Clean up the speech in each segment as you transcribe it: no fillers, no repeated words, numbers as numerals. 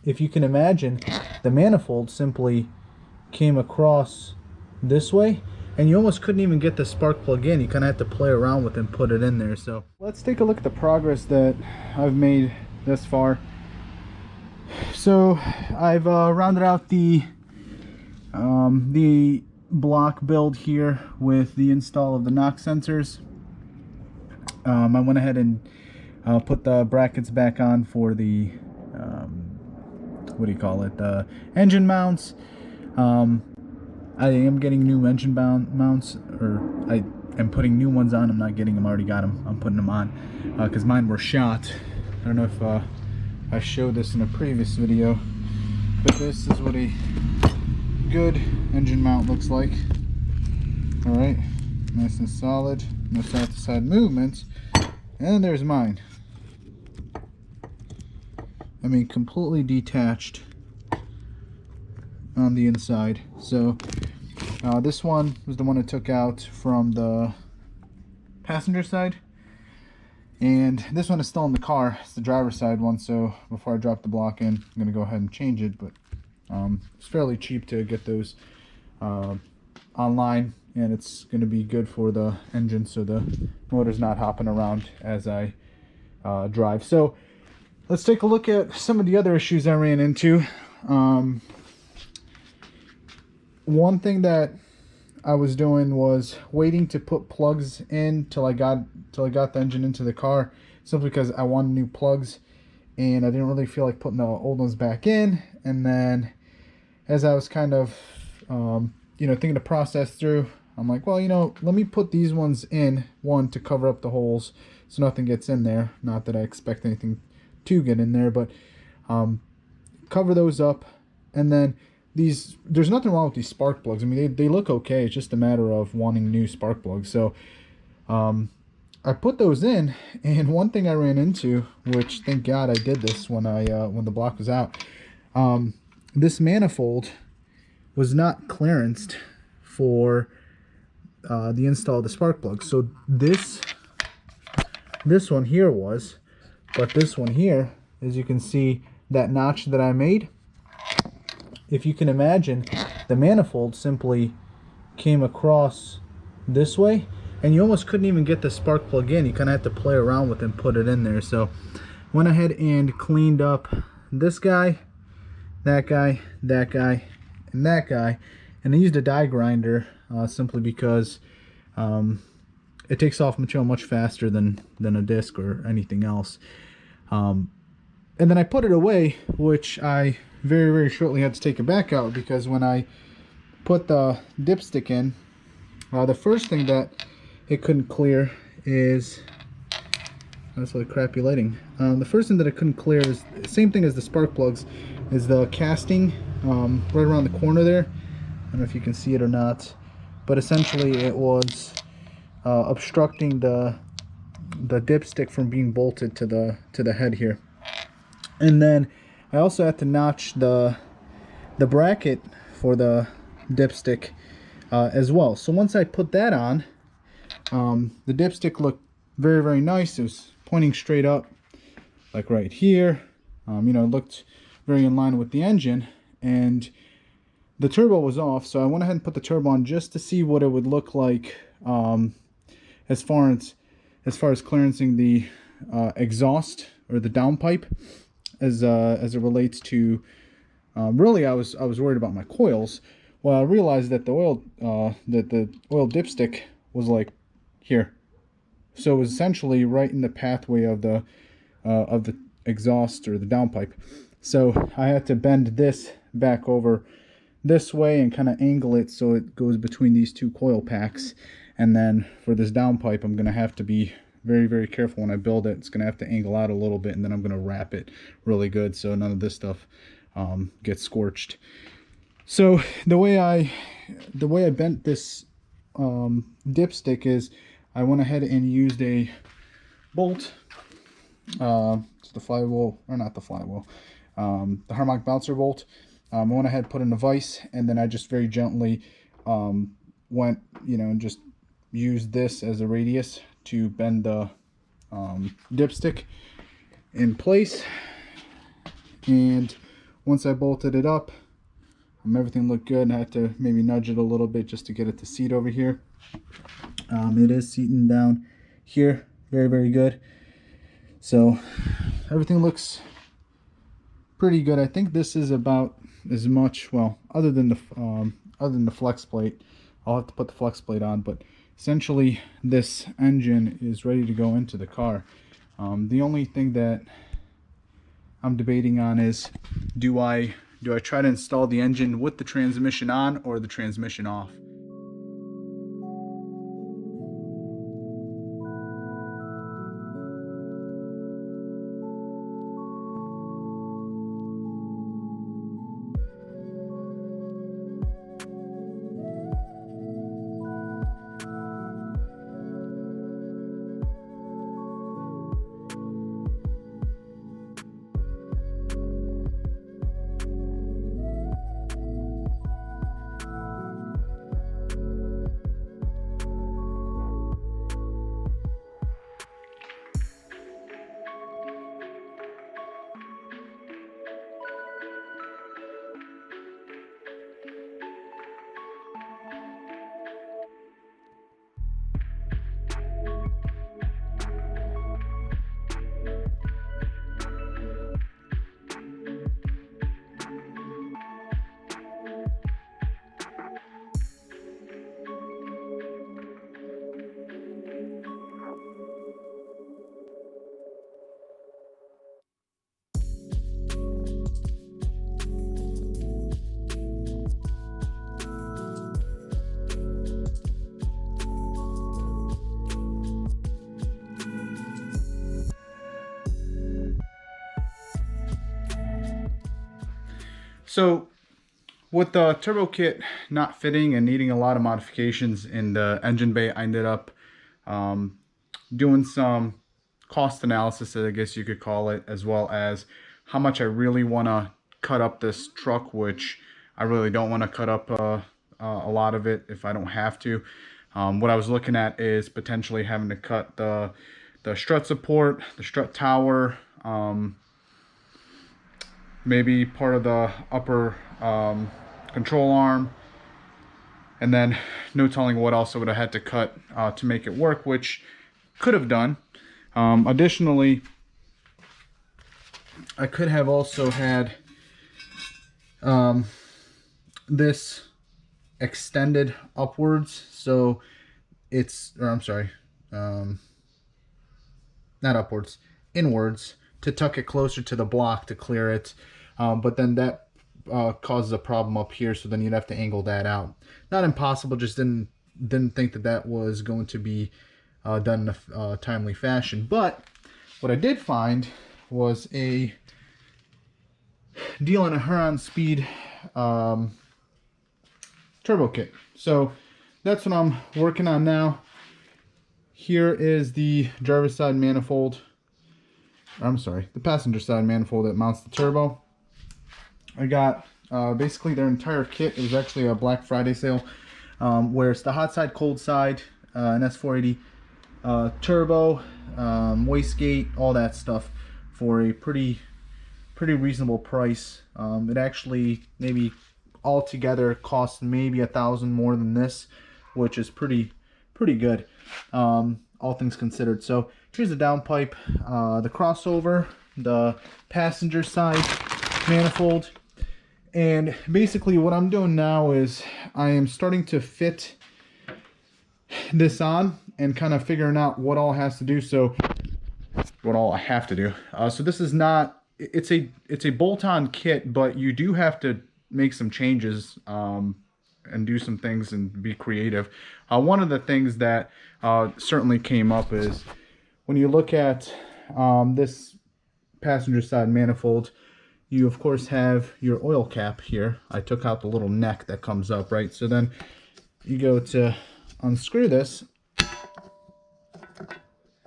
if you can imagine, the manifold simply came across this way, and you almost couldn't even get the spark plug in. You kind of had to play around with it and put it in there. So let's take a look at the progress that I've made thus far. So I've rounded out the block build here with the install of the knock sensors. I went ahead and put the brackets back on for the what do you call it, the engine mounts. I am getting new engine mounts, or I am putting new ones on. I'm not getting them, I already got them. I'm putting them on because mine were shot. I don't know if I showed this in a previous video, but this is what a good engine mount looks like. Alright, nice and solid, no side to side movements. And there's mine. I mean, completely detached on the inside. So this one was the one I took out from the passenger side, and this one is still in the car. It's the driver's side one, so before I drop the block in, I'm going to go ahead and change it. But it's fairly cheap to get those online, and it's going to be good for the engine so the motor's not hopping around as I drive. So let's take a look at some of the other issues I ran into. One thing that I was doing was waiting to put plugs in till I got the engine into the car, simply because I wanted new plugs and I didn't really feel like putting the old ones back in. And then as I was kind of thinking the process through, I'm like, well, let me put these ones in, one, to cover up the holes so nothing gets in there. Not that I expect anything to get in there, but cover those up. And then there's nothing wrong with these spark plugs. I mean, they look okay. It's just a matter of wanting new spark plugs. So I put those in, and one thing I ran into, which thank God I did this when when the block was out, this manifold was not clearanced for the install of the spark plug. So this one here was, but this one here, as you can see, that notch that I made, if you can imagine, the manifold simply came across this way, and you almost couldn't even get the spark plug in. You kind of had to play around with it and put it in there. So went ahead and cleaned up this guy, that guy, that guy, and that guy, and I used a die grinder simply because it takes off material much faster than a disc or anything else. And then I put it away, which I very, very shortly had to take it back out, because when I put the dipstick in, the first thing that it couldn't clear is, that's really crappy lighting. The first thing that it couldn't clear is the same thing as the spark plugs, is the casting right around the corner there. I don't know if you can see it or not, but essentially it was obstructing the dipstick from being bolted to the head here. And then I also had to notch the bracket for the dipstick as well. So once I put that on, the dipstick looked very, very nice. It was pointing straight up, like right here. It looked very in line with the engine, and the turbo was off. So I went ahead and put the turbo on just to see what it would look like as far as clearancing the exhaust or the downpipe, as it relates to really I was worried about my coils. Well, I realized that the oil dipstick was like here, so it was essentially right in the pathway of the exhaust or the downpipe. So I had to bend this back over this way and kind of angle it so it goes between these two coil packs. And then for this downpipe, I'm going to have to be very, very careful when I build it. It's going to have to angle out a little bit, and then I'm going to wrap it really good so none of this stuff gets scorched. So the way I bent this dipstick is I went ahead and used a bolt. It's the flywheel, or not the flywheel, the harmonic bouncer bolt. I went ahead, put in a vise, and then I just very gently went, and just used this as a radius to bend the dipstick in place. And once I bolted it up, everything looked good. I had to maybe nudge it a little bit just to get it to seat over here. It is seating down here very, very good. So everything looks pretty good. I think this is about as much, well, other than the flex plate. I'll have to put the flex plate on, but essentially this engine is ready to go into the car. The only thing that I'm debating on is, do I try to install the engine with the transmission on or the transmission off? So with the turbo kit not fitting and needing a lot of modifications in the engine bay, I ended up doing some cost analysis, I guess you could call it, as well as how much I really want to cut up this truck, which I really don't want to cut up a lot of it if I don't have to. What I was looking at is potentially having to cut the strut support, the strut tower, maybe part of the upper control arm, and then no telling what else I would have had to cut to make it work, which could have done. Additionally, I could have also had this extended upwards, so it's, or I'm sorry, not upwards, inwards, to tuck it closer to the block to clear it. But then that causes a problem up here, so then you'd have to angle that out. Not impossible, just didn't think that was going to be done in a timely fashion. But what I did find was a deal on a Huron Speed turbo kit. So that's what I'm working on now. Here is the driver's side manifold. I'm sorry, the passenger side manifold that mounts the turbo. I got basically their entire kit. It was actually a Black Friday sale, where it's the hot side, cold side, an S480 turbo, wastegate, all that stuff for a pretty reasonable price. It actually maybe altogether cost maybe $1,000 more than this, which is pretty good, all things considered. So here's the downpipe, the crossover, the passenger side manifold, and basically what I'm doing now is I am starting to fit this on and kind of figuring out what all has to do. So what all I have to do. So this is not, it's a bolt-on kit, but you do have to make some changes and do some things and be creative. One of the things that certainly came up is when you look at this passenger side manifold, you of course have your oil cap here. I took out the little neck that comes up, right? So then you go to unscrew this,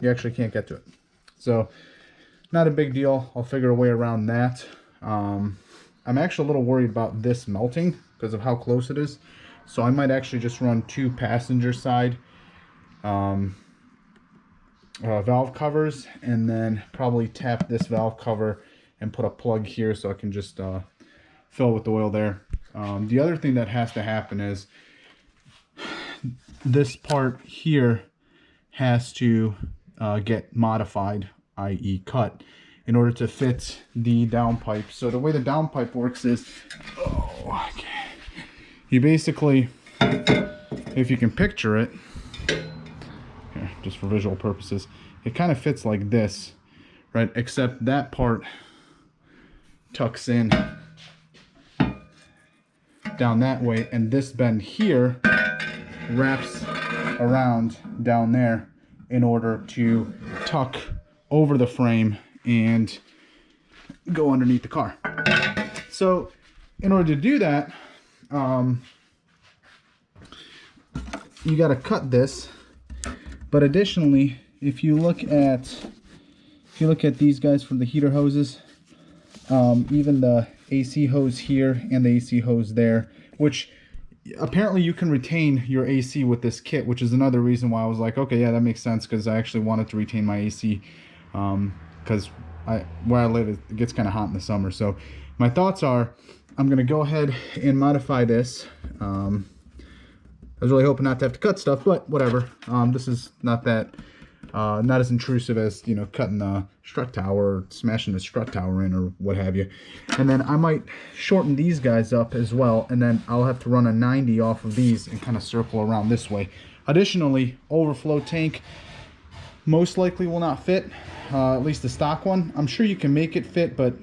you actually can't get to it. So not a big deal. I'll figure a way around that. I'm actually a little worried about this melting because of how close it is. So I might actually just run two passenger side valve covers, and then probably tap this valve cover and put a plug here so I can just fill it with oil there. The other thing that has to happen is this part here has to get modified, i.e. cut, in order to fit the downpipe. So the way the downpipe works is, you basically, if you can picture it, here, just for visual purposes, it kind of fits like this, right? Except that part tucks in down that way, and this bend here wraps around down there in order to tuck over the frame and go underneath the car. So in order to do that, you got to cut this. But additionally, if you look at these guys from the heater hoses, even the AC hose here and the AC hose there, which apparently you can retain your AC with this kit, which is another reason why I was like, okay, yeah, that makes sense, because I actually wanted to retain my AC, because where I live, it gets kind of hot in the summer. So my thoughts are, I'm going to go ahead and modify this. I was really hoping not to have to cut stuff, but whatever. This is not that, not as intrusive as, you know, cutting the strut tower, or smashing the strut tower in, or what have you. And then I might shorten these guys up as well, and then I'll have to run a 90 off of these and kind of circle around this way. Additionally, overflow tank most likely will not fit, at least the stock one. I'm sure you can make it fit, but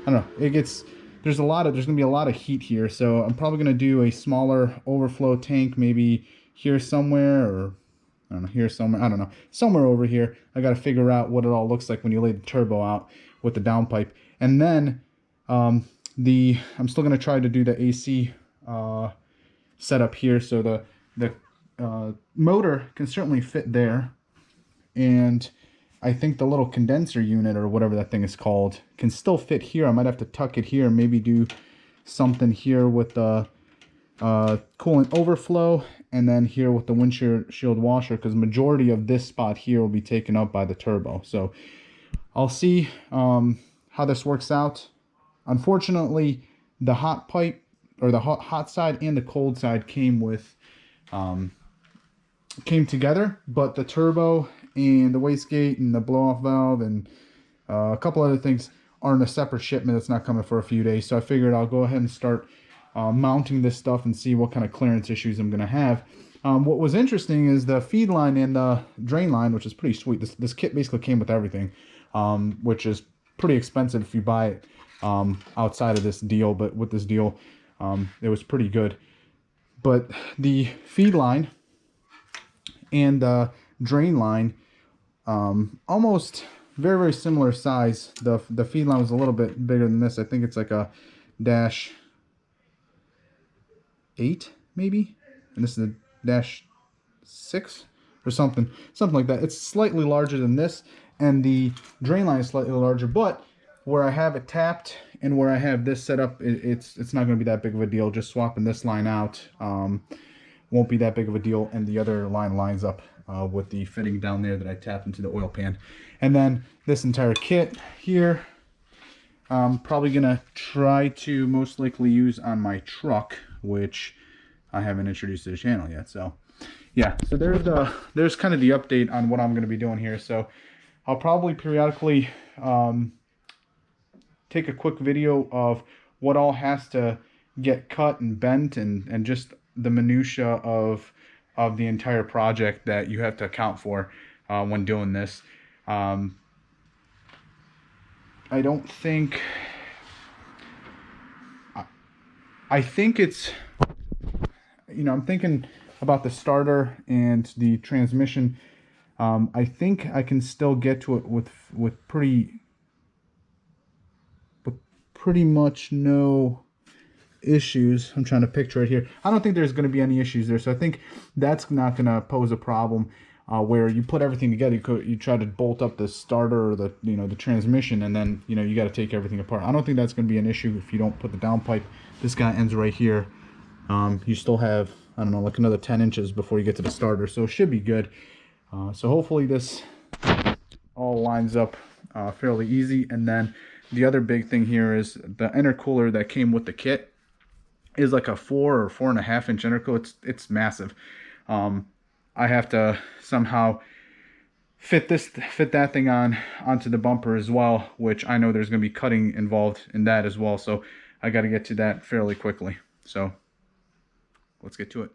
I don't know. It gets, there's gonna be a lot of heat here, so I'm probably gonna do a smaller overflow tank, maybe here somewhere, or I don't know, here somewhere, I don't know, somewhere over here. I got to figure out what it all looks like when you lay the turbo out with the downpipe. And then I'm still going to try to do the AC setup here, so the motor can certainly fit there, and I think the little condenser unit, or whatever that thing is called, can still fit here. I might have to tuck it here, maybe do something here with the coolant overflow, and then here with the windshield washer, because majority of this spot here will be taken up by the turbo. So I'll see how this works out. Unfortunately, the hot pipe, or the hot side and the cold side came together, but the turbo and the wastegate and the blow-off valve and a couple other things are in a separate shipment that's not coming for a few days. So I figured I'll go ahead and start mounting this stuff and see what kind of clearance issues I'm going to have. What was interesting is the feed line and the drain line, which is pretty sweet. This kit basically came with everything, which is pretty expensive if you buy it outside of this deal, but with this deal, it was pretty good. But the feed line and the drain line, almost very, very similar size. The feed line was a little bit bigger than this. I think it's like a -8 maybe, and this is a -6 or something like that. It's slightly larger than this, and the drain line is slightly larger, but where I have it tapped and where I have this set up, it's not going to be that big of a deal. Just swapping this line out won't be that big of a deal, and the other line lines up with the fitting down there that I tapped into the oil pan. And then this entire kit here, I'm probably gonna try to most likely use on my truck, which I haven't introduced to the channel yet. So yeah, so there's kind of the update on what I'm going to be doing here. So I'll probably periodically take a quick video of what all has to get cut and bent, and just the minutia of the entire project that you have to account for when doing this. I don't think, I think it's, you know, I'm thinking about the starter and the transmission. I think I can still get to it with pretty much no issues. I'm trying to picture it here. I don't think there's going to be any issues there, so I think that's not going to pose a problem. Where you put everything together, you try to bolt up the starter or the transmission, and then you got to take everything apart. I don't think that's going to be an issue if you don't put the downpipe. This guy ends right here. You still have, I don't know, like another 10 inches before you get to the starter, so it should be good. So hopefully this all lines up fairly easy, and then the other big thing here is the intercooler that came with the kit is like a 4 or 4.5 inch intercooler. It's massive. I have to somehow fit that thing onto the bumper as well, which I know there's going to be cutting involved in that as well. So I got to get to that fairly quickly. So let's get to it.